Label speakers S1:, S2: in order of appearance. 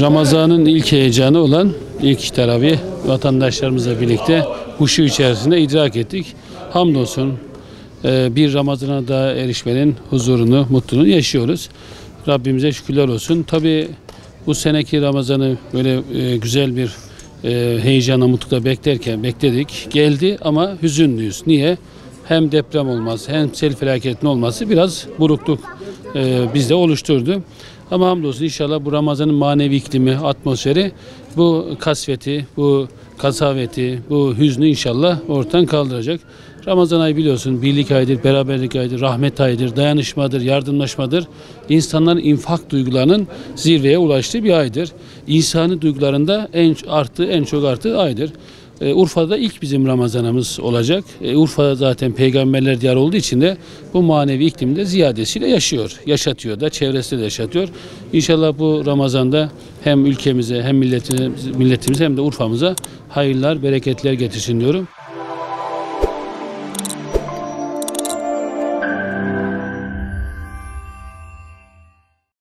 S1: Ramazan'ın ilk heyecanı olan ilk teravih vatandaşlarımızla birlikte huşu içerisinde idrak ettik. Hamdolsun bir Ramazan'a daha erişmenin huzurunu, mutluluğunu yaşıyoruz. Rabbimize şükürler olsun. Tabii bu seneki Ramazan'ı böyle güzel bir heyecanla, mutlulukla bekledik. Geldi ama hüzünlüyüz. Niye? Hem deprem olması hem sel felaketinin olması biraz burukluk bizde oluşturdu. Ama hamdolsun inşallah bu Ramazan'ın manevi iklimi, atmosferi bu kasveti, bu kasaveti, bu hüznü inşallah ortadan kaldıracak. Ramazan ayı biliyorsun birlik ayıdır, beraberlik ayıdır, rahmet ayıdır, dayanışmadır, yardımlaşmadır. İnsanların infak duygularının zirveye ulaştığı bir aydır. İnsani duygularında en çok arttığı aydır. Urfa'da ilk bizim Ramazanımız olacak. Urfa zaten peygamberler diyarı olduğu için de bu manevi iklimde ziyadesiyle yaşatıyor da, çevresinde de yaşatıyor. İnşallah bu Ramazan'da hem ülkemize hem milletimize hem de Urfa'mıza hayırlar, bereketler getirsin diyorum.